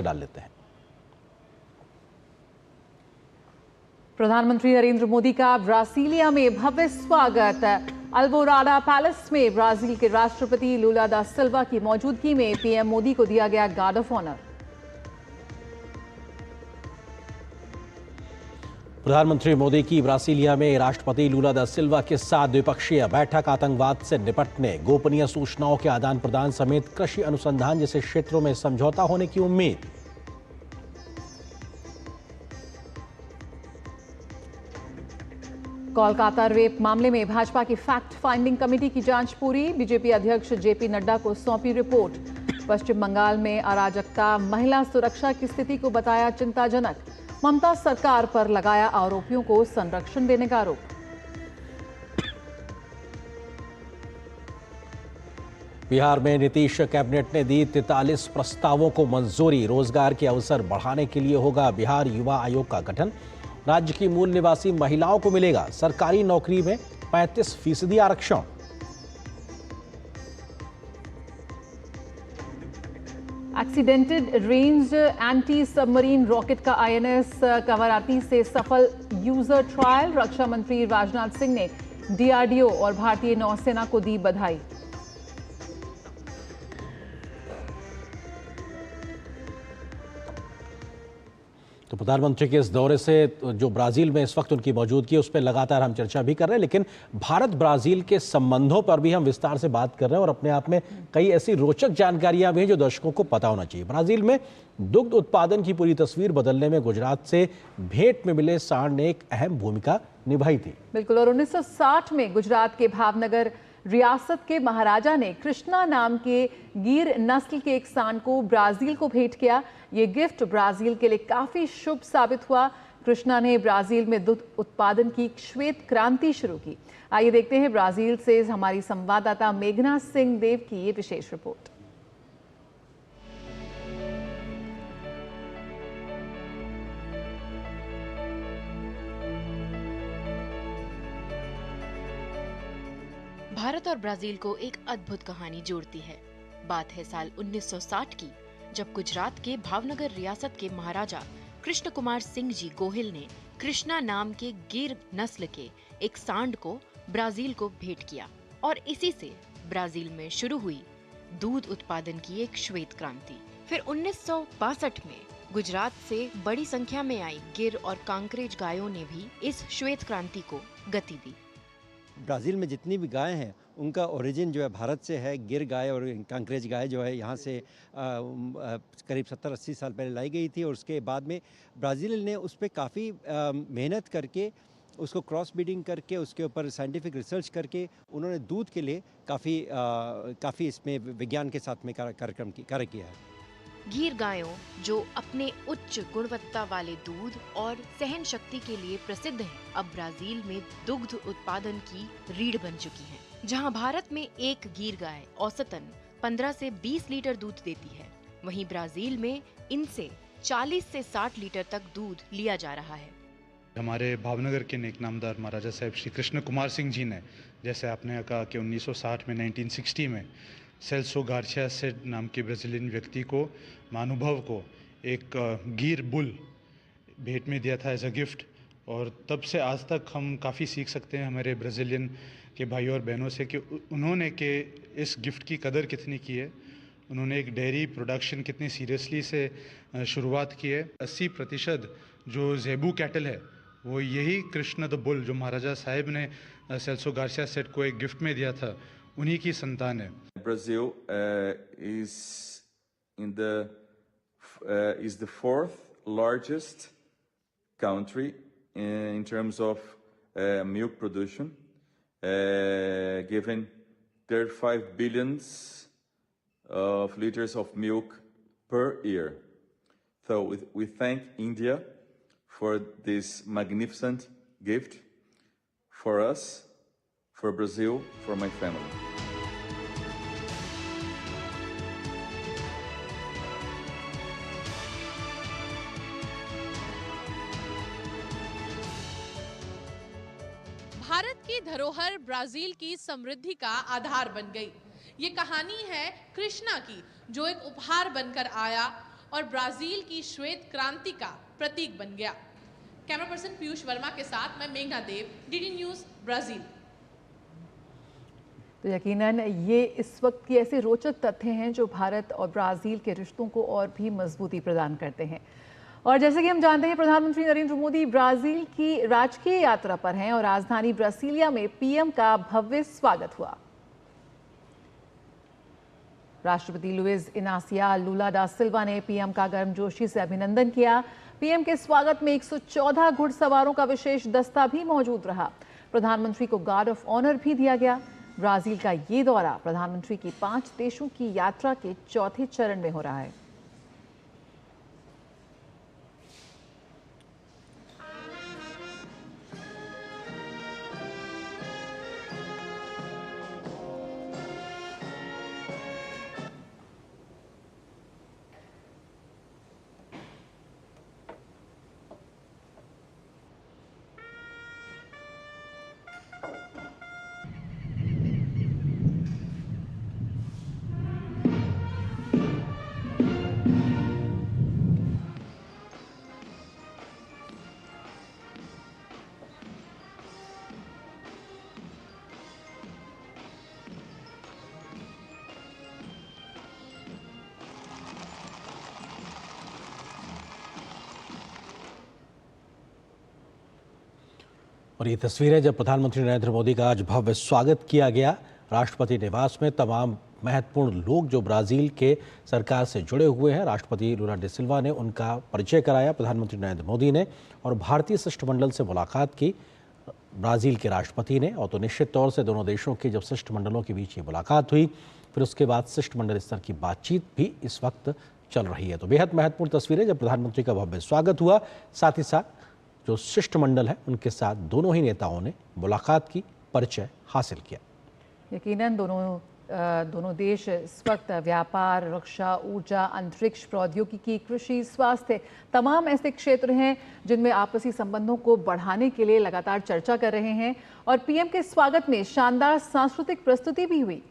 डाल लेते हैं। प्रधानमंत्री नरेंद्र मोदी का ब्रासीलिया में भव्य स्वागत। अल्वोराडा पैलेस में ब्राजील के राष्ट्रपति लुला दा सिल्वा की मौजूदगी में पीएम मोदी को दिया गया गार्ड ऑफ ऑनर। प्रधानमंत्री मोदी की ब्रासीलिया में राष्ट्रपति लुला दा सिल्वा के साथ द्विपक्षीय बैठक आतंकवाद से निपटने, गोपनीय सूचनाओं के आदान प्रदान समेत कृषि अनुसंधान जैसे क्षेत्रों में समझौता होने की उम्मीद। कोलकाता रेप मामले में भाजपा की फैक्ट फाइंडिंग कमेटी की जांच पूरी। बीजेपी अध्यक्ष जेपी नड्डा को सौंपी रिपोर्ट। पश्चिम बंगाल में अराजकता, महिला सुरक्षा की स्थिति को बताया चिंताजनक। ममता सरकार पर लगाया आरोपियों को संरक्षण देने का आरोप। बिहार में नीतीश कैबिनेट ने दी 43 प्रस्तावों को मंजूरी। रोजगार के अवसर बढ़ाने के लिए होगा बिहार युवा आयोग का गठन। राज्य की मूल निवासी महिलाओं को मिलेगा सरकारी नौकरी में 35% आरक्षण। Accidented range anti submarine rocket का आईएनएस कवराती से सफल यूजर ट्रायल। रक्षा मंत्री राजनाथ सिंह ने डीआरडीओ और भारतीय नौसेना को दी बधाई। तो प्रधानमंत्री के इस दौरे से जो ब्राजील में इस वक्त उनकी मौजूदगी है उस पर लगातार हम चर्चा भी कर रहे हैं, लेकिन भारत ब्राजील के संबंधों पर भी हम विस्तार से बात कर रहे हैं और अपने आप में कई ऐसी रोचक जानकारियां भी हैं जो दर्शकों को पता होना चाहिए। ब्राजील में दुग्ध उत्पादन की पूरी तस्वीर बदलने में गुजरात से भेंट में मिले सांड ने एक अहम भूमिका निभाई थी। बिल्कुल, और 1960 में गुजरात के भावनगर रियासत के महाराजा ने कृष्णा नाम के गिर नस्ल के एक सांड को ब्राजील को भेंट किया। ये गिफ्ट ब्राजील के लिए काफी शुभ साबित हुआ। कृष्णा ने ब्राजील में दुग्ध उत्पादन की श्वेत क्रांति शुरू की। आइए देखते हैं ब्राजील से हमारी संवाददाता मेघना सिंह देव की ये विशेष रिपोर्ट। भारत और ब्राजील को एक अद्भुत कहानी जोड़ती है। बात है साल 1960 की, जब गुजरात के भावनगर रियासत के महाराजा कृष्ण कुमार सिंह जी गोहिल ने कृष्णा नाम के गिर नस्ल के एक सांड को ब्राजील को भेंट किया और इसी से ब्राजील में शुरू हुई दूध उत्पादन की एक श्वेत क्रांति। फिर 1962 में गुजरात से बड़ी संख्या में आई गिर और कांकरेज गायों ने भी इस श्वेत क्रांति को गति दी। ब्राज़ील में जितनी भी गायें हैं उनका ओरिजिन जो है भारत से है। गिर गाय और कांकरेज गाय जो है यहाँ से करीब 70-80 साल पहले लाई गई थी और उसके बाद में ब्राज़ील ने उस पर काफ़ी मेहनत करके उसको क्रॉस ब्रीडिंग करके उसके ऊपर साइंटिफिक रिसर्च करके उन्होंने दूध के लिए काफ़ी इसमें विज्ञान के साथ में कार्य किया है। गिर गायों जो अपने उच्च गुणवत्ता वाले दूध और सहन शक्ति के लिए प्रसिद्ध हैं, अब ब्राजील में दुग्ध उत्पादन की रीढ़ बन चुकी हैं। जहां भारत में एक गिर गाय औसतन 15 से 20 लीटर दूध देती है, वहीं ब्राजील में इनसे 40 से 60 लीटर तक दूध लिया जा रहा है। हमारे भावनगर के नेक नामदार महाराजा साहब श्री कृष्ण कुमार सिंह जी ने, जैसे आपने कहा कि 1960 में 1960 में सेल्सो गार्सिया सेड नाम के ब्राज़ीलियन व्यक्ति को, महानुभव को एक गिर बुल भेंट में दिया था एज अ गिफ्ट। और तब से आज तक हम काफ़ी सीख सकते हैं हमारे ब्राज़ीलियन के भाइयों और बहनों से कि उन्होंने के इस गिफ्ट की कदर कितनी की है। उन्होंने एक डेयरी प्रोडक्शन कितनी सीरियसली से शुरुआत की है। 80% जो ज़ेबू कैटल है वो यही कृष्ण द बुल जो महाराजा साहब ने सेल्सो गार्सिया सेड को एक गिफ्ट में दिया था, उन्हीं की संतान है। Brazil is the fourth largest country in terms of milk production, giving 35 billions of liters of milk per year. So we thank India for this magnificent gift for us, for Brazil, for my family. Bharat की धरोहर Brazil की समृद्धि का आधार बन गई। ये कहानी है कृष्णा की, जो एक उपहार बनकर आया और ब्राजील की श्वेत क्रांति का प्रतीक बन गया। कैमरा पर्सन पीयूष वर्मा के साथ मैं मेघना देव, डीडी न्यूज़, ब्राजील। तो यकीनन ये इस वक्त की ऐसे रोचक तथ्य हैं जो भारत और ब्राज़ील के रिश्तों को और भी मजबूती प्रदान करते हैं। और जैसे कि हम जानते हैं, प्रधानमंत्री नरेंद्र मोदी ब्राज़ील की राजकीय यात्रा पर हैं और राजधानी ब्रासिलिया में पीएम का भव्य स्वागत हुआ। राष्ट्रपति लुइस इनासिया लुला दा सिल्वा ने पीएम का गर्मजोशी से अभिनंदन किया। पीएम के स्वागत में 114 घुड़सवारों का विशेष दस्ता भी मौजूद रहा। प्रधानमंत्री को गार्ड ऑफ ऑनर भी दिया गया। ब्राजील का ये दौरा प्रधानमंत्री की 5 देशों की यात्रा के चौथे चरण में हो रहा है। और ये तस्वीर है जब प्रधानमंत्री नरेंद्र मोदी का आज भव्य स्वागत किया गया। राष्ट्रपति निवास में तमाम महत्वपूर्ण लोग जो ब्राज़ील के सरकार से जुड़े हुए हैं, राष्ट्रपति लुला दा सिल्वा ने उनका परिचय कराया प्रधानमंत्री नरेंद्र मोदी ने, और भारतीय शिष्टमंडल से मुलाकात की ब्राज़ील के राष्ट्रपति ने। और तो निश्चित तौर से दोनों देशों के जब शिष्टमंडलों के बीच ये मुलाकात हुई, फिर उसके बाद शिष्टमंडल स्तर की बातचीत भी इस वक्त चल रही है। तो बेहद महत्वपूर्ण तस्वीर है जब प्रधानमंत्री का भव्य स्वागत हुआ, साथ ही साथ जो शिष्टमंडल है उनके साथ दोनों ही नेताओं ने मुलाकात की, परिचय हासिल किया। यकीनन दोनों देश इस वक्त व्यापार, रक्षा, ऊर्जा, अंतरिक्ष प्रौद्योगिकी, कृषि, स्वास्थ्य, तमाम ऐसे क्षेत्र हैं जिनमें आपसी संबंधों को बढ़ाने के लिए लगातार चर्चा कर रहे हैं। और पीएम के स्वागत में शानदार सांस्कृतिक प्रस्तुति भी हुई।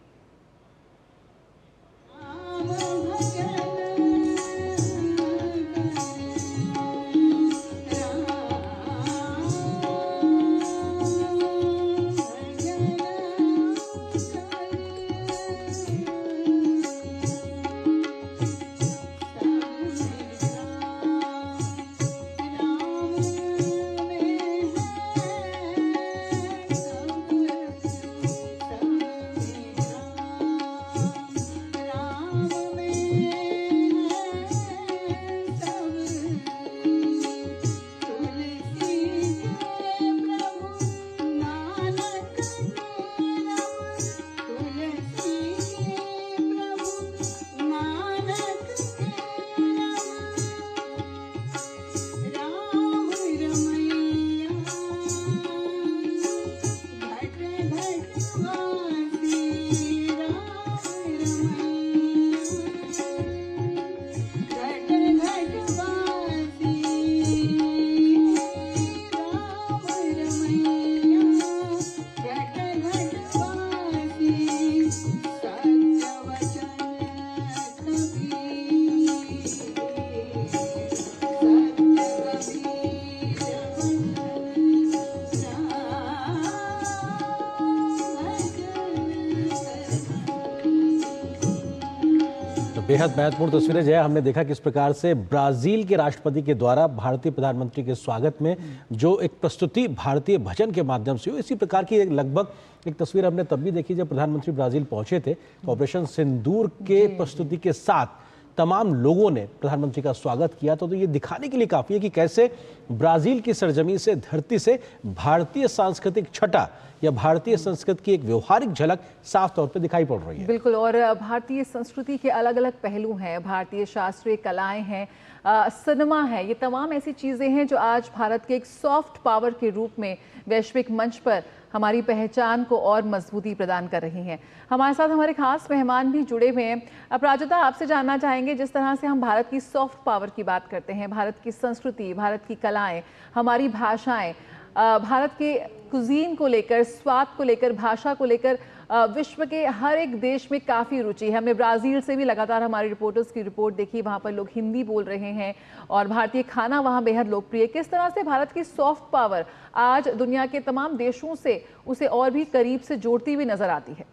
बेहद महत्वपूर्ण तस्वीरें जय हमने देखा किस प्रकार से ब्राजील के राष्ट्रपति के द्वारा भारतीय प्रधानमंत्री के स्वागत में जो एक प्रस्तुति भारतीय भजन के माध्यम से हुई, इसी प्रकार की लगभग एक तस्वीर हमने तब भी देखी जब प्रधानमंत्री ब्राजील पहुंचे थे। तो ऑपरेशन सिंदूर के प्रस्तुति के साथ तमाम लोगों ने प्रधानमंत्री का स्वागत किया। तो ये दिखाने के लिए काफी है कि कैसे ब्राजील की सरजमी से, धरती से भारतीय सांस्कृतिक छटा या भारतीय संस्कृति की एक व्यवहारिक झलक साफ तौर पे दिखाई पड़ रही है। बिल्कुल, और भारतीय संस्कृति के अलग अलग पहलू हैं, भारतीय शास्त्रीय कलाएं हैं, सिनेमा है, ये तमाम ऐसी चीज़ें हैं जो आज भारत के एक सॉफ्ट पावर के रूप में वैश्विक मंच पर हमारी पहचान को और मजबूती प्रदान कर रही हैं। हमारे साथ हमारे खास मेहमान भी जुड़े हुए हैं। अपराजिता, आपसे जानना चाहेंगे, जिस तरह से हम भारत की सॉफ्ट पावर की बात करते हैं, भारत की संस्कृति, भारत की कलाएं, हमारी भाषाएं, भारत के कुजीन को लेकर, स्वाद को लेकर, भाषा को लेकर विश्व के हर एक देश में काफ़ी रुचि है। हमने ब्राज़ील से भी लगातार हमारे रिपोर्टर्स की रिपोर्ट देखी, वहाँ पर लोग हिंदी बोल रहे हैं और भारतीय खाना वहाँ बेहद लोकप्रिय। किस तरह से भारत की सॉफ्ट पावर आज दुनिया के तमाम देशों से उसे और भी करीब से जोड़ती हुई नजर आती है?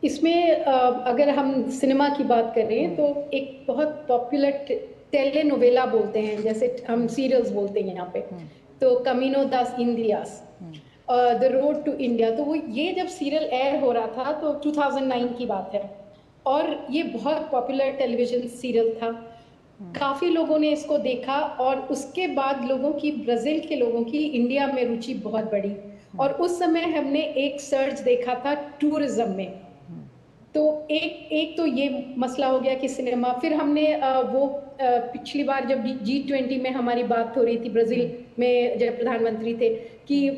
इसमें अगर हम सिनेमा की बात करें तो एक बहुत पॉपुलर टेलीनोवेला बोलते हैं, जैसे हम सीरियल्स बोलते हैं यहाँ पे, तो कमिनो दास इंडियास, द रोड टू इंडिया, तो वो ये जब सीरियल एयर हो रहा था तो 2009 की बात है और ये बहुत पॉपुलर टेलीविजन सीरियल था। काफ़ी लोगों ने इसको देखा और उसके बाद लोगों की, ब्राज़ील के लोगों की इंडिया में रुचि बहुत बढ़ी और उस समय हमने एक सर्च देखा था टूरिज्म में। तो एक तो ये मसला हो गया कि सिनेमा, फिर हमने वो पिछली बार जब G20 में हमारी बात हो रही थी, ब्राज़ील में जब प्रधानमंत्री थे, कि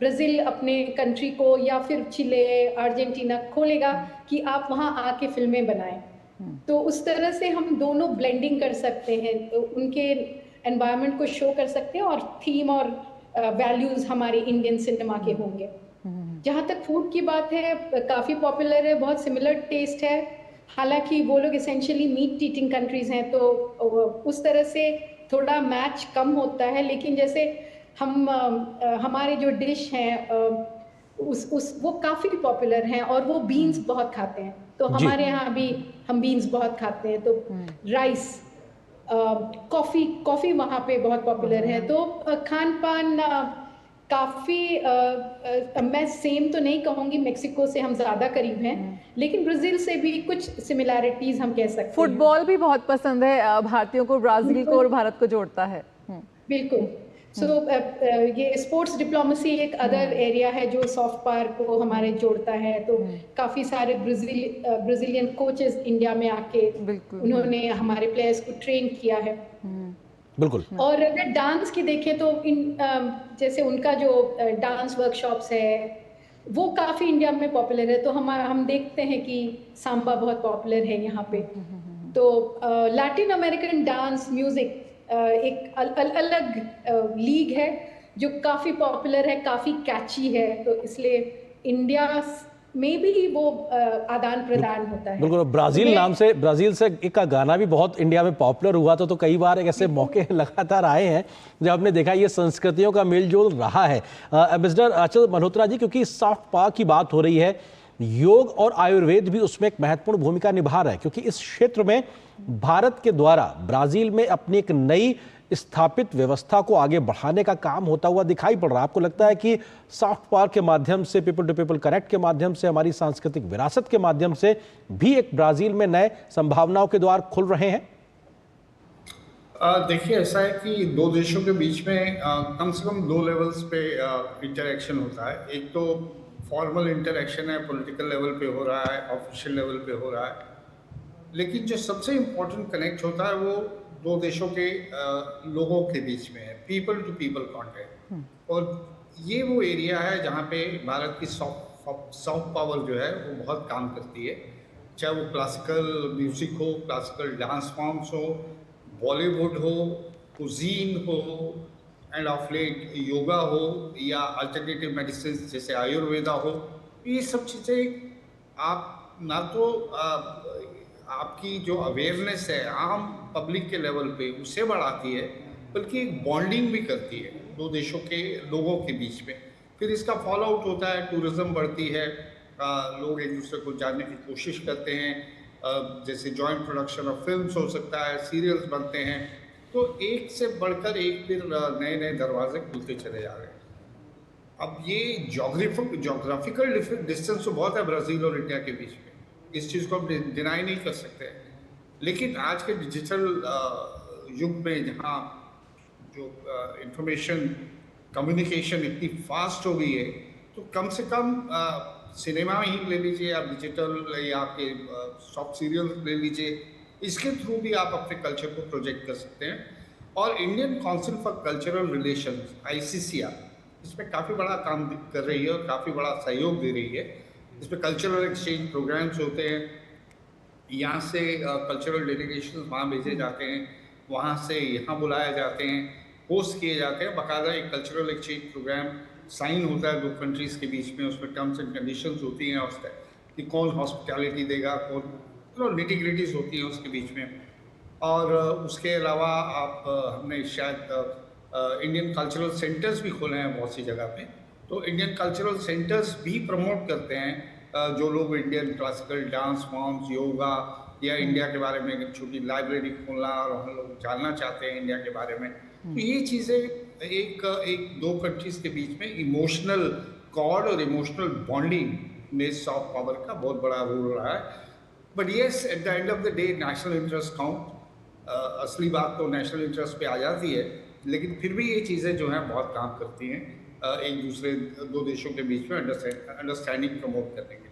ब्राज़ील अपने कंट्री को या फिर चिले, अर्जेंटीना खोलेगा कि आप वहाँ आके फिल्में बनाएं। तो उस तरह से हम दोनों ब्लेंडिंग कर सकते हैं, तो उनके एनवायरनमेंट को शो कर सकते हैं और थीम और वैल्यूज़ हमारे इंडियन सिनेमा के होंगे। जहाँ तक फूड की बात है, काफ़ी पॉपुलर है, बहुत सिमिलर टेस्ट है, हालांकि वो लोग एसेंशियली मीट ईटिंग कंट्रीज़ हैं, तो उस तरह से थोड़ा मैच कम होता है। लेकिन जैसे हम हमारे जो डिश हैं वो काफ़ी पॉपुलर हैं और वो बीन्स बहुत खाते हैं, तो हमारे यहाँ भी हम बीन्स बहुत खाते हैं। तो राइस, कॉफ़ी वहाँ पे बहुत पॉपुलर है। तो खान पान काफ़ी, मैं सेम तो नहीं कहूँगी, मेक्सिको से हम ज़्यादा करीब हैं, लेकिन ब्राज़ील से भी कुछ सिमिलैरिटीज़ हम कह सकते हैं। फुटबॉल भी बहुत पसंद है भारतीयों को, ब्राज़ील को और भारत को जोड़ता है। बिल्कुल। सो ये स्पोर्ट्स डिप्लोमेसी एक अदर एरिया है जो सॉफ्ट पावर को हमारे जोड़ता है। तो काफ़ी सारे ब्राज़ीलियन कोचेस इंडिया में आके उन्होंने हमारे प्लेयर्स को ट्रेन किया है। बिल्कुल। और अगर डांस की देखें तो जैसे उनका जो डांस वर्कशॉप्स है वो काफ़ी इंडिया में पॉपुलर है। तो हम देखते हैं कि सांबा बहुत पॉपुलर है यहाँ पे। तो लैटिन अमेरिकन डांस म्यूज़िक एक अलग लीग है जो काफ़ी पॉपुलर है, काफ़ी कैची है, तो इसलिए इंडिया में भी वो आदान प्रदान होता है। बिल्कुल। ब्राज़ील से एक का गाना भी बहुत इंडिया में पॉपुलर हुआ था, तो कई बार एक ऐसे मौके लगातार आए हैं जब हमने देखा ये संस्कृतियों का मेलजोल रहा है। एम्बेसडर अचल मल्होत्रा जी, क्योंकि सॉफ्ट पावर की बात हो रही है, योग और आयुर्वेद भी उसमें एक महत्वपूर्ण भूमिका निभा रहा है, क्योंकि इस क्षेत्र में भारत के द्वारा ब्राज़ील में अपनी एक नई स्थापित व्यवस्था को आगे बढ़ाने का काम होता हुआ दिखाई पड़ रहा है। आपको लगता है कि सॉफ्ट पावर के माध्यम से, पीपल टू पीपल कनेक्ट के माध्यम से, हमारी सांस्कृतिक विरासत के माध्यम से भी एक ब्राज़ील में नए संभावनाओं के द्वार खुल रहे हैं? देखिए, ऐसा है कि दो देशों के बीच में कम से कम 2 लेवल्स पे इंटरेक्शन होता है। एक तो फॉर्मल इंटरेक्शन है, पॉलिटिकल लेवल पे हो रहा है, ऑफिशियल लेवल पे हो रहा है, लेकिन जो सबसे इम्पोर्टेंट कनेक्ट होता है वो दो देशों के लोगों के बीच में है, पीपल टू पीपल कॉन्टैक्ट। और ये वो एरिया है जहाँ पे भारत की सॉफ्ट पावर जो है वो बहुत काम करती है, चाहे वो क्लासिकल म्यूज़िक हो, क्लासिकल डांस फॉर्म्स हो, बॉलीवुड हो, कुजीन हो, एंड ऑफ लेट योगा हो, या अल्टरनेटिव मेडिसिन जैसे आयुर्वेदा हो। ये सब चीज़ें आप ना तो आपकी जो अवेयरनेस है आम पब्लिक के लेवल पे उससे बढ़ाती है, बल्कि एक बॉन्डिंग भी करती है दो देशों के लोगों के बीच में। फिर इसका फॉलो आउट होता है, टूरिज़्म बढ़ती है, लोग एक दूसरे को जानने की कोशिश करते हैं, जैसे जॉइंट प्रोडक्शन ऑफ फिल्म्स हो सकता है, सीरियल्स बनते हैं, तो एक से बढ़कर एक फिर नए नए दरवाजे खुलते चले जा रहे हैं। अब ये जोग्राफिकल डिस्टेंस तो बहुत है ब्राज़ील और इंडिया के बीच में, इस चीज़ को हम डिनाई नहीं कर सकते। लेकिन आज के डिजिटल युग में जहाँ जो इंफॉर्मेशन कम्युनिकेशन इतनी फास्ट हो गई है, तो कम से कम सिनेमा ही ले लीजिए, आप डिजिटल या आपके सॉफ्ट सीरियल ले लीजिए, इसके थ्रू भी आप अपने कल्चर को प्रोजेक्ट कर सकते हैं। और Indian council for cultural relations ICCR इसमें काफ़ी बड़ा काम कर रही है और काफ़ी बड़ा सहयोग दे रही है। इसमें कल्चरल एक्सचेंज प्रोग्राम्स होते हैं, यहाँ से कल्चरल डेलीगेशन वहाँ भेजे जाते हैं, वहाँ से यहाँ बुलाए जाते हैं, होस्ट किए जाते हैं, बाकायदा एक कल्चरल एक्सचेंज प्रोग्राम साइन होता है दो कंट्रीज़ के बीच में, उसमें टर्म्स एंड कंडीशंस होती हैं उसका कि कौन हॉस्पिटैलिटी देगा, कौन निटी-ग्रिटीज़ होती हैं उसके बीच में। और उसके अलावा आप हमने शायद इंडियन कल्चरल सेंटर्स भी खोले हैं बहुत सी जगह पे, तो इंडियन कल्चरल सेंटर्स भी प्रमोट करते हैं जो लोग Indian classical dance forms, yoga या इंडिया के बारे में एक छोटी लाइब्रेरी खोलना और हम लोग जानना चाहते हैं इंडिया के बारे में। तो ये चीज़ें एक दो कंट्रीज़ के बीच में इमोशनल कॉर्ड और इमोशनल बॉन्डिंग में सॉफ्ट पावर का बहुत बड़ा रोल रहा है। But yes, at the end of the day national interest count, असली बात तो नेशनल इंटरेस्ट पे आ जाती है, लेकिन फिर भी ये चीज़ें जो हैं बहुत काम करती हैं एक दूसरे दो देशों के बीच में अंडरस्टैंडिंग प्रमोट करने के लिए।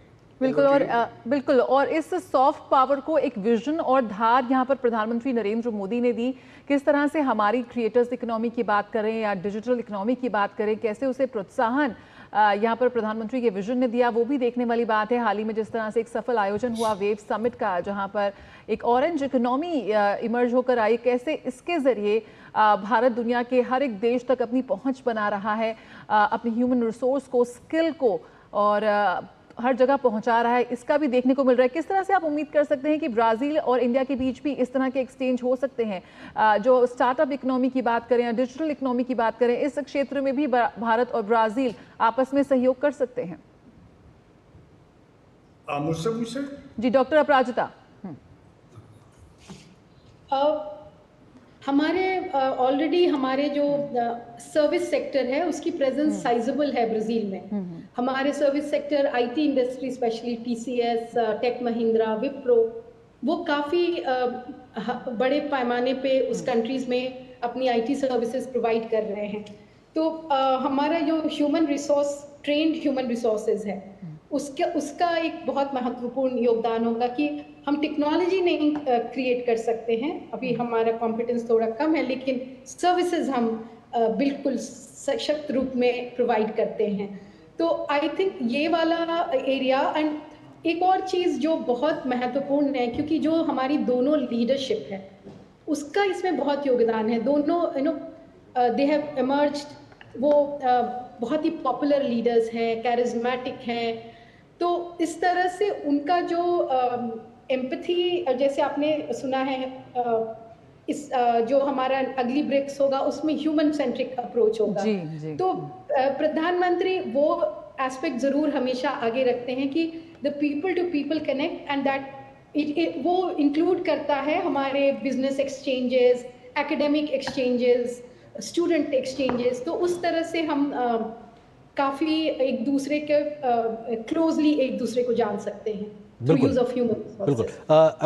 बिल्कुल और इस सॉफ्ट पावर को एक विजन और धार यहाँ पर प्रधानमंत्री नरेंद्र मोदी ने दी। किस तरह से हमारी क्रिएटर्स इकोनॉमी की बात करें या डिजिटल इकोनॉमी की बात करें, कैसे उसे प्रोत्साहन यहाँ पर प्रधानमंत्री के विजन ने दिया, वो भी देखने वाली बात है। हाल ही में जिस तरह से एक सफल आयोजन हुआ वेव समिट का, जहाँ पर एक ऑरेंज इकोनॉमी इमर्ज होकर आई, कैसे इसके जरिए भारत दुनिया के हर एक देश तक अपनी पहुंच बना रहा है, अपनी ह्यूमन रिसोर्स को, स्किल को और हर जगह पहुंचा रहा है, इसका भी देखने को मिल रहा है। किस तरह से आप उम्मीद कर सकते हैं कि ब्राज़ील और इंडिया के बीच भी इस तरह के एक्सचेंज हो सकते हैं? जो स्टार्टअप इकोनॉमी की बात करें या डिजिटल इकोनॉमी की बात करें, इस क्षेत्र में भी भारत और ब्राज़ील आपस में सहयोग कर सकते हैं? मुझसे जी, डॉक्टर अपराजिता। हमारे ऑलरेडी हमारे जो सर्विस सेक्टर है उसकी प्रेजेंस साइजेबल है ब्राज़ील में। हमारे service sector IT industry, specially TCS, tech Mahindra, Wipro, वो काफ़ी बड़े पैमाने पे उस कंट्रीज़ में अपनी आईटी सर्विसेज प्रोवाइड कर रहे हैं। तो हमारा जो human resource, trend human resources है, उसका एक बहुत महत्वपूर्ण योगदान होगा कि हम टेक्नोलॉजी नहीं क्रिएट कर सकते हैं, अभी हमारा कॉम्पिटेंस थोड़ा कम है, लेकिन सर्विसेज हम बिल्कुल सशक्त रूप में प्रोवाइड करते हैं। तो आई थिंक ये वाला एरिया। एंड एक और चीज़ जो बहुत महत्वपूर्ण है, क्योंकि जो हमारी दोनों लीडरशिप है उसका इसमें बहुत योगदान है। दोनों दे हैव इमर्ज्ड, वो बहुत ही पॉपुलर लीडर्स हैं, कैरिज्मेटिक हैं, तो इस तरह से उनका जो एम्पैथी, जैसे आपने सुना है, इस जो हमारा अगली ब्रिक्स होगा उसमें ह्यूमन सेंट्रिक अप्रोच होगा। जी। तो प्रधानमंत्री वो एस्पेक्ट ज़रूर हमेशा आगे रखते हैं कि the people to people connect, and that वो इंक्लूड करता है हमारे business exchanges, academic exchanges, student exchanges. तो उस तरह से हम काफ़ी एक दूसरे के क्लोजली एक दूसरे को जान सकते हैं। बिल्कुल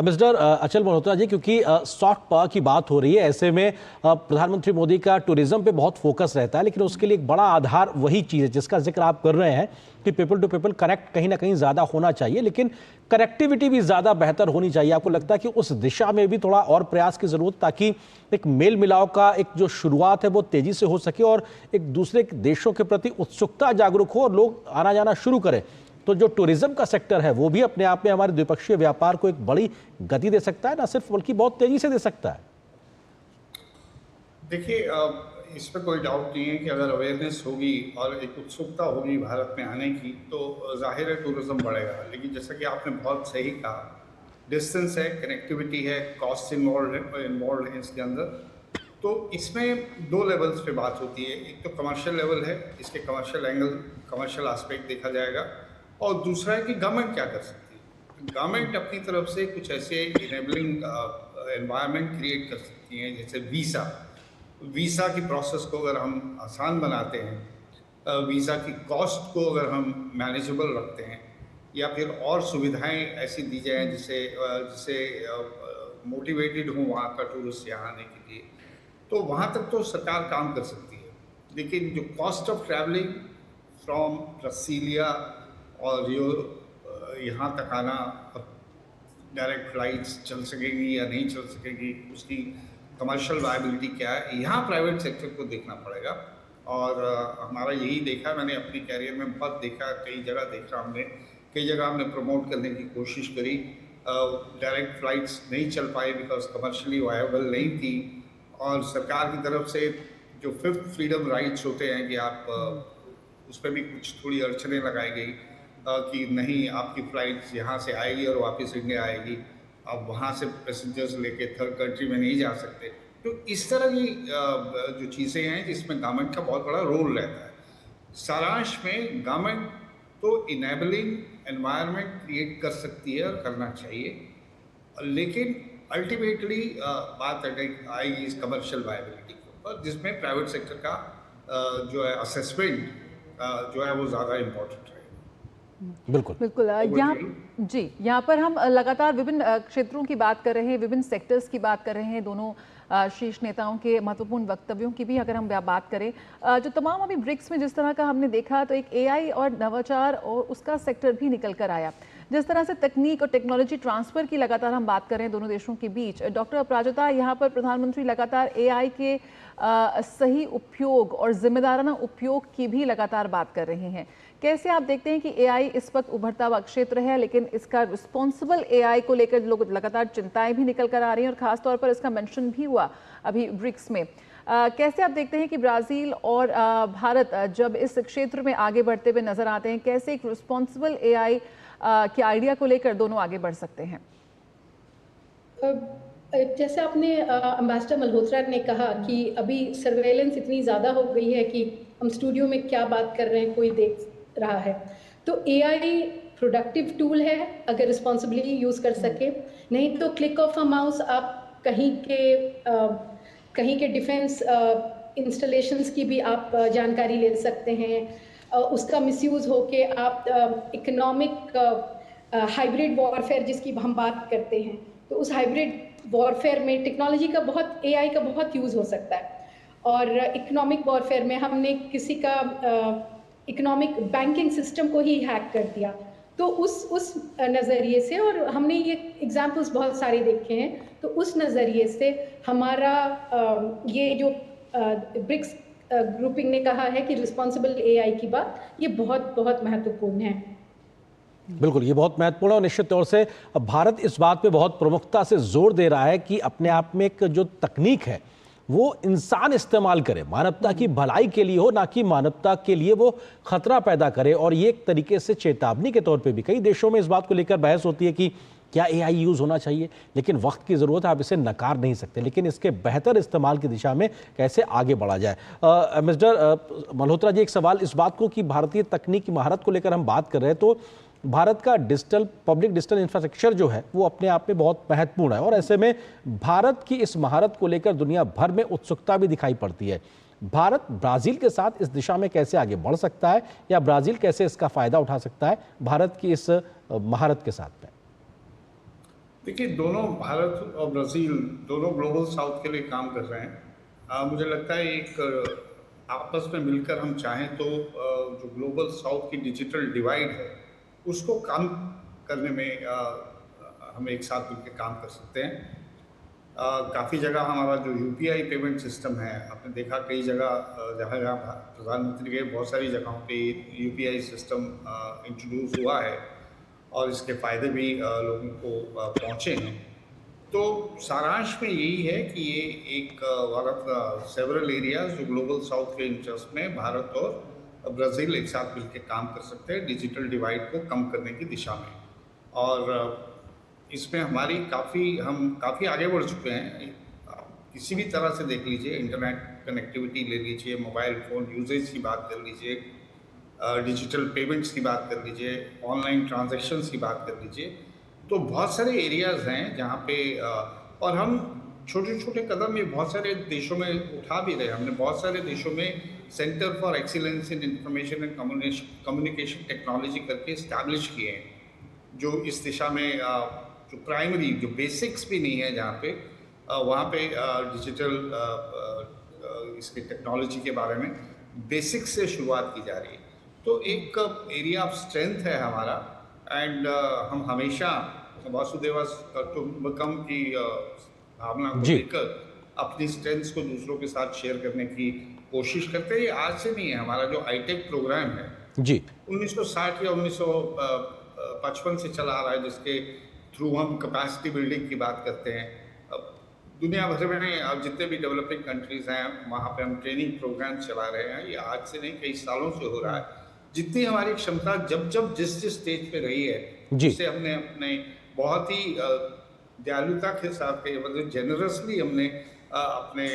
मिस्टर अचल मल्होत्रा जी, क्योंकि सॉफ्ट पावर की बात हो रही है, ऐसे में प्रधानमंत्री मोदी का टूरिज्म पे बहुत फोकस रहता है, लेकिन उसके लिए एक बड़ा आधार वही चीज़ है जिसका जिक्र आप कर रहे हैं कि पीपल टू पीपल कनेक्ट कहीं ना कहीं ज़्यादा होना चाहिए, लेकिन कनेक्टिविटी भी ज़्यादा बेहतर होनी चाहिए। आपको लगता है कि उस दिशा में भी थोड़ा और प्रयास की ज़रूरत, ताकि एक मेल मिलाव का एक जो शुरुआत है वो तेज़ी से हो सके और एक दूसरे देशों के प्रति उत्सुकता जागरूक हो और लोग आना जाना शुरू करें? तो जो टूरिज्म का सेक्टर है वो भी अपने आप में हमारे द्विपक्षीय व्यापार को एक बड़ी गति दे सकता है, ना सिर्फ बल्कि बहुत तेजी से दे सकता है। देखिए, इसमें कोई डाउट नहीं है कि अगर अवेयरनेस होगी और एक उत्सुकता होगी भारत में आने की, तो जाहिर है टूरिज्म बढ़ेगा। लेकिन जैसा कि आपने बहुत सही कहा, डिस्टेंस है, कनेक्टिविटी है, कॉस्ट इन्वॉल्व है इसके अंदर। तो इसमें दो लेवल्स पे बात होती है। एक तो कमर्शियल लेवल है, इसके कमर्शियल एंगल, कमर्शियल एस्पेक्ट देखा जाएगा, और दूसरा है कि गवर्नमेंट क्या कर सकती है। गवर्नमेंट अपनी तरफ से कुछ ऐसे इनेबलिंग एनवायरनमेंट क्रिएट कर सकती हैं, जैसे वीज़ा की प्रोसेस को अगर हम आसान बनाते हैं, वीज़ा की कॉस्ट को अगर हम मैनेजेबल रखते हैं, या फिर और सुविधाएं ऐसी दी जाएं जिससे मोटिवेटेड हो वहाँ का टूरिस्ट यहाँ आने के लिए, तो वहाँ तक तो सरकार काम कर सकती है। लेकिन जो cost of travelling from Brasilia और यहाँ तक आना, डायरेक्ट फ्लाइट्स चल सकेंगी या नहीं चल सकेंगी, उसकी कमर्शियल वायबिलिटी क्या है, यहाँ प्राइवेट सेक्टर को देखना पड़ेगा। और हमारा यही देखा, मैंने अपनी कैरियर में बहुत देखा, कई जगह हमने प्रमोट करने की कोशिश करी। डायरेक्ट फ्लाइट्स नहीं चल पाई बिकॉज कमर्शियली वायबल नहीं थी, और सरकार की तरफ से जो 5th फ्रीडम राइट्स होते हैं कि आप उस पर भी कुछ थोड़ी अड़चनें लगाई गई कि नहीं, आपकी फ़्लाइट्स यहाँ से आएगी और वापस इंडिया आएगी, अब वहाँ से पैसेंजर्स लेके थर्ड कंट्री में नहीं जा सकते। तो इस तरह की जो चीज़ें हैं जिसमें गवर्नमेंट का बहुत बड़ा रोल रहता है। सारांश में गवर्नमेंट तो इनेबलिंग एनवायरनमेंट क्रिएट कर सकती है और करना चाहिए, लेकिन अल्टीमेटली बात आएगी इस कमर्शियल वायबिलिटी के ऊपर, जिसमें प्राइवेट सेक्टर का जो है असेसमेंट जो है वो ज़्यादा इम्पोर्टेंट रहेगा। बिल्कुल बिल्कुल। यहाँ पर हम लगातार विभिन्न क्षेत्रों की बात कर रहे हैं, विभिन्न सेक्टर्स की बात कर रहे हैं, दोनों शीर्ष नेताओं के महत्वपूर्ण वक्तव्यों की भी अगर हम बात करें, जो तमाम अभी ब्रिक्स में जिस तरह का हमने देखा, तो एक एआई और नवाचार और उसका सेक्टर भी निकल कर आया। जिस तरह से तकनीक और टेक्नोलॉजी ट्रांसफर की लगातार हम बात कर रहे हैं दोनों देशों के बीच, डॉक्टर अपराजिता, यहाँ पर प्रधानमंत्री लगातार एआई के सही उपयोग और जिम्मेदाराना उपयोग की भी लगातार बात कर रहे हैं। कैसे आप देखते हैं कि एआई इस वक्त उभरता हुआ क्षेत्र है, लेकिन इसका रिस्पॉन्सिबल एआई को लेकर लोग लगातार चिंताएं भी निकल कर आ रही हैं और खासतौर पर इसका मेंशन भी हुआ अभी ब्रिक्स में। कैसे आप देखते हैं कि ब्राज़ील और भारत जब इस क्षेत्र में आगे बढ़ते हुए नजर आते हैं, कैसे एक रिस्पॉन्सिबल एआई के आइडिया को लेकर दोनों आगे बढ़ सकते हैं? जैसे आपने एम्बेसडर मल्होत्रा ने कहा कि अभी सर्वेलेंस इतनी ज़्यादा हो गई है कि हम स्टूडियो में क्या बात कर रहे हैं कोई देख रहा है। तो एआई प्रोडक्टिव टूल है अगर रिस्पॉन्सिबली यूज़ कर सके, नहीं तो क्लिक ऑफ अ माउस आप कहीं के डिफेंस इंस्टॉलेशंस की भी आप जानकारी ले सकते हैं। उसका मिसयूज़ होके आप इकोनॉमिक हाइब्रिड वॉरफेयर जिसकी हम बात करते हैं, तो उस हाइब्रिड वॉरफेयर में टेक्नोलॉजी का बहुत, एआई का बहुत यूज़ हो सकता है। और इकोनॉमिक वॉरफेयर में हमने किसी का इकोनॉमिक बैंकिंग सिस्टम को ही हैक कर दिया, तो उस नज़रिए से, और हमने ये एग्जाम्पल्स बहुत सारे देखे हैं, तो उस नज़रिए से हमारा ये जो ब्रिक्स ग्रुपिंग ने कहा है कि रिस्पॉन्सिबल एआई की बात, ये बहुत बहुत महत्वपूर्ण है। बिल्कुल, ये बहुत महत्वपूर्ण है और निश्चित तौर से भारत इस बात पे बहुत प्रमुखता से जोर दे रहा है कि अपने आप में एक जो तकनीक है वो इंसान इस्तेमाल करे, मानवता की भलाई के लिए हो, ना कि मानवता के लिए वो खतरा पैदा करे। और ये एक तरीके से चेतावनी के तौर पे भी कई देशों में इस बात को लेकर बहस होती है कि क्या एआई यूज़ होना चाहिए, लेकिन वक्त की ज़रूरत है, आप इसे नकार नहीं सकते, लेकिन इसके बेहतर इस्तेमाल की दिशा में कैसे आगे बढ़ा जाए। मिस्टर मल्होत्रा जी, एक सवाल इस बात को कि भारतीय तकनीक की महारत को लेकर हम बात कर रहे हैं, तो भारत का पब्लिक डिजिटल इंफ्रास्ट्रक्चर जो है वो अपने आप में बहुत महत्वपूर्ण है और ऐसे में भारत की इस महारत को लेकर दुनिया भर में उत्सुकता भी दिखाई पड़ती है। भारत ब्राज़ील के साथ इस दिशा में कैसे आगे बढ़ सकता है, या ब्राज़ील कैसे इसका फ़ायदा उठा सकता है भारत की इस महारत के साथ में? देखिए, दोनों भारत और ब्राज़ील दोनों ग्लोबल साउथ के लिए काम कर रहे हैं। मुझे लगता है एक आपस में मिलकर हम चाहें तो जो ग्लोबल साउथ की डिजिटल डिवाइड है उसको कम करने में हम एक साथ मिलकर काम कर सकते हैं। काफ़ी जगह हमारा जो यूपीआई पेमेंट सिस्टम है, आपने देखा कई जगह जहाँ जहाँ प्रधानमंत्री के बहुत सारी जगहों पे यूपीआई सिस्टम इंट्रोड्यूस हुआ है और इसके फ़ायदे भी लोगों को पहुँचे हैं। तो सारांश में यही है कि ये एक वन ऑफ सेवरल एरियाज जो ग्लोबल साउथ के इंटरेस्ट में भारत और ब्राज़ील एक साथ मिलकर काम कर सकते हैं डिजिटल डिवाइड को कम करने की दिशा में। और इसमें हमारी हम काफ़ी आगे बढ़ चुके हैं। किसी भी तरह से देख लीजिए, इंटरनेट कनेक्टिविटी ले लीजिए, मोबाइल फ़ोन यूजेज की बात कर लीजिए, डिजिटल पेमेंट्स की बात कर लीजिए, ऑनलाइन ट्रांजैक्शंस की बात कर लीजिए, तो बहुत सारे एरियाज़ हैं जहाँ पे और हम छोटे छोटे कदम ये बहुत सारे देशों में उठा भी रहे। हमने बहुत सारे देशों में centre for excellence in information and communication technology करके इस्टेब्लिश किए हैं, जो इस दिशा में जो प्राइमरी जो बेसिक्स भी नहीं है जहाँ पे वहाँ पे डिजिटल इसके टेक्नोलॉजी के बारे में बेसिक्स से शुरुआत की जा रही है। तो एक एरिया ऑफ स्ट्रेंथ है हमारा, एंड हम हमेशा वासुदेवा कुटुंबकम की भावना को लेकर अपनी स्ट्रेंथ्स को दूसरों के साथ शेयर करने की कोशिश करते हैं। ये आज से नहीं है, हमारा जो आईटेक प्रोग्राम है जी 1960 या 1955 से चला आ रहा है, जिसके थ्रू हम कैपेसिटी बिल्डिंग की बात करते हैं। दुनिया भर में अब जितने भी डेवलपिंग कंट्रीज हैं वहाँ पे हम ट्रेनिंग प्रोग्राम चला रहे हैं। ये आज से नहीं, कई सालों से हो रहा है। जितनी हमारी क्षमता जब जिस स्टेज पे रही है, उससे हमने अपने बहुत ही दयालुता के साथ, मतलब जेनरसली हमने अपने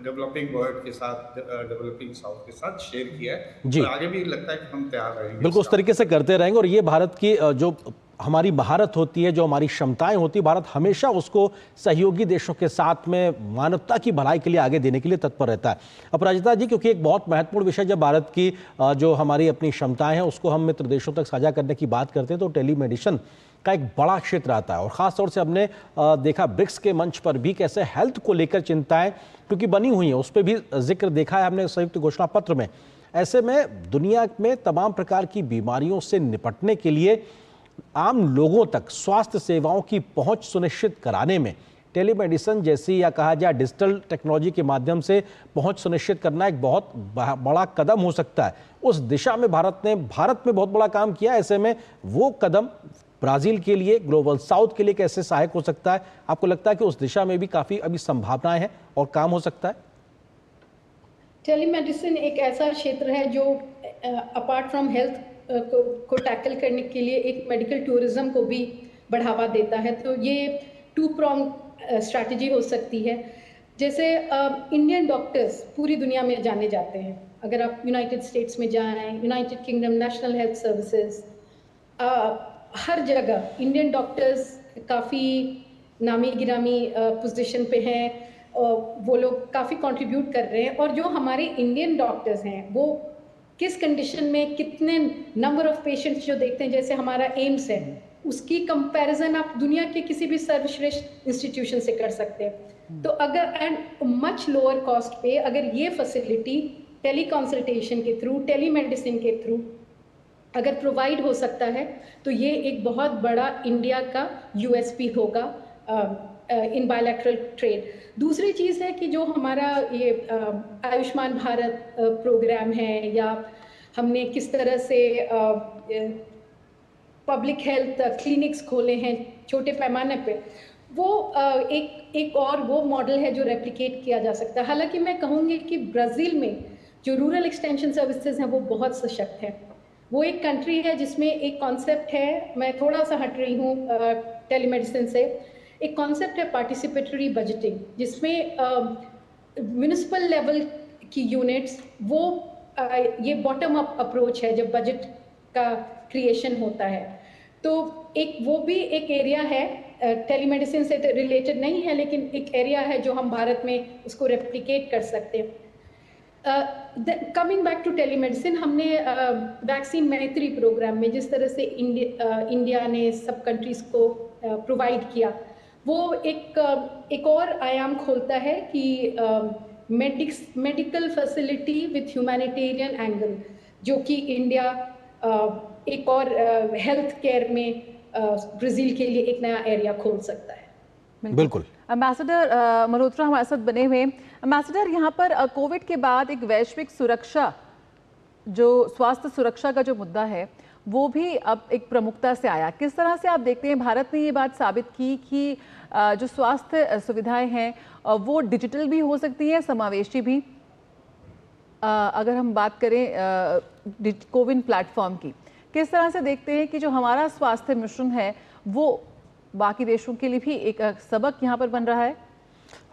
डेवलपिंग वर्ल्ड के साथ, डेवलपिंग साउथ के साथ शेयर किया है। और आगे भी लगता है कि हम तैयार रहेंगे, बिल्कुल उस तरीके से करते रहेंगे। और ये भारत की जो हमारी महारत होती है, जो हमारी क्षमताएं होती है, भारत हमेशा उसको सहयोगी देशों के साथ में मानवता की भलाई के लिए आगे देने के लिए तत्पर रहता है। अपराजिता जी, क्योंकि एक बहुत महत्वपूर्ण विषय, जब भारत की जो हमारी अपनी क्षमताएं हैं उसको हम मित्र देशों तक साझा करने की बात करते हैं तो टेलीमेडिसिन का एक बड़ा क्षेत्र आता है। और ख़ास तौर से हमने देखा ब्रिक्स के मंच पर भी कैसे हेल्थ को लेकर चिंताएं क्योंकि बनी हुई हैं, उस पर भी जिक्र देखा है हमने संयुक्त घोषणा पत्र में। ऐसे में दुनिया में तमाम प्रकार की बीमारियों से निपटने के लिए आम लोगों तक स्वास्थ्य सेवाओं की पहुंच सुनिश्चित कराने में टेलीमेडिसिन जैसी, या कहा जाए डिजिटल टेक्नोलॉजी के माध्यम से पहुंच सुनिश्चित करना एक बहुत बड़ा कदम हो सकता है। उस दिशा में भारत में बहुत बड़ा काम किया। ऐसे में वो कदम ब्राजील के लिए, ग्लोबल साउथ के लिए कैसे सहायक हो सकता है? आपको लगता है कि उस दिशा में भी काफ़ी अभी संभावनाएं हैं और काम हो सकता है? टेलीमेडिसिन एक ऐसा क्षेत्र है जो अपार्ट फ्रॉम हेल्थ को टैकल करने के लिए एक मेडिकल टूरिज्म को भी बढ़ावा देता है। तो ये 2 pronged स्ट्रैटेजी हो सकती है। जैसे इंडियन डॉक्टर्स पूरी दुनिया में जाने जाते हैं। अगर आप यूनाइटेड स्टेट्स में जाएं, United Kingdom, National Health Services, हर जगह इंडियन डॉक्टर्स काफ़ी नामी गिरामी पोजीशन पे हैं। वो लोग काफ़ी कंट्रीब्यूट कर रहे हैं। और जो हमारे इंडियन डॉक्टर्स हैं वो किस कंडीशन में कितने नंबर ऑफ पेशेंट्स जो देखते हैं, जैसे हमारा एम्स है, उसकी कंपैरिजन आप दुनिया के किसी भी सर्वश्रेष्ठ इंस्टीट्यूशन से कर सकते हैं। तो अगर एंड मच लोअर कॉस्ट पे अगर ये फैसिलिटी टेली कंसल्टेशन के थ्रू, टेलीमेडिसिन के थ्रू अगर प्रोवाइड हो सकता है तो ये एक बहुत बड़ा इंडिया का यूएसपी होगा इन बायलैटरल ट्रेड। दूसरी चीज़ है कि जो हमारा ये आयुष्मान भारत प्रोग्राम है, या हमने किस तरह से पब्लिक हेल्थ क्लिनिक्स खोले हैं छोटे पैमाने पे, वो एक और वो मॉडल है जो रेप्लिकेट किया जा सकता है। हालांकि मैं कहूँगी कि ब्राज़ील में जो रूरल एक्सटेंशन सर्विसेज हैं वो बहुत सशक्त हैं। वो एक कंट्री है जिसमें एक कॉन्सेप्ट है, मैं थोड़ा सा हट रही हूँ टेलीमेडिसिन से, एक कॉन्सेप्ट है पार्टिसिपेटरी बजटिंग, जिसमें म्यूनिसिपल लेवल की यूनिट्स वो ये बॉटम अप अप्रोच है जब बजट का क्रिएशन होता है। तो एक वो भी एक एरिया है, टेलीमेडिसिन से रिलेटेड नहीं है लेकिन एक एरिया है जो हम भारत में उसको रेप्लिकेट कर सकते हैं। कमिंग बैक टू टेलीमेडिसिन, हमने वैक्सीन मैत्री प्रोग्राम में जिस तरह से इंडिया ने सब कंट्रीज़ को प्रोवाइड किया, वो एक और आयाम खोलता है कि medical facility with humanitarian angle, जो कि इंडिया एक और हेल्थ केयर में ब्राज़ील के लिए एक नया एरिया खोल सकता है। बिल्कुल। एम्बेसडर मल्होत्रा हमारे साथ बने हुए। एम्बेसडर, यहाँ पर कोविड के बाद एक वैश्विक सुरक्षा, जो स्वास्थ्य सुरक्षा का जो मुद्दा है वो भी अब एक प्रमुखता से आया। किस तरह से आप देखते हैं भारत ने ये बात साबित की कि जो स्वास्थ्य सुविधाएं हैं वो डिजिटल भी हो सकती हैं, समावेशी भी। अगर हम बात करें कोविन प्लेटफॉर्म की, किस तरह से देखते हैं कि जो हमारा स्वास्थ्य मिशन है वो बाकी देशों के लिए भी एक सबक यहाँ पर बन रहा है?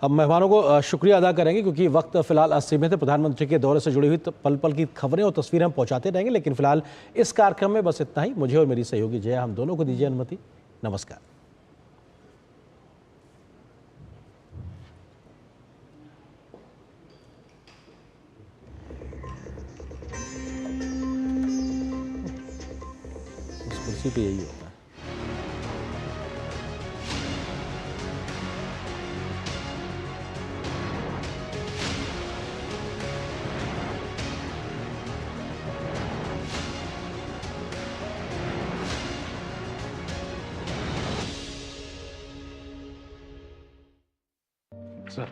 हम मेहमानों को शुक्रिया अदा करेंगे क्योंकि वक्त फिलहाल असीमित है। प्रधानमंत्री के दौरे से जुड़ी हुई पल पल की खबरें और तस्वीरें हम पहुंचाते रहेंगे, लेकिन फिलहाल इस कार्यक्रम में बस इतना ही। मुझे और मेरी सहयोगी जया, हम दोनों को दीजिए अनुमति। नमस्कार। इस कुर्सी पे यही होता है। सर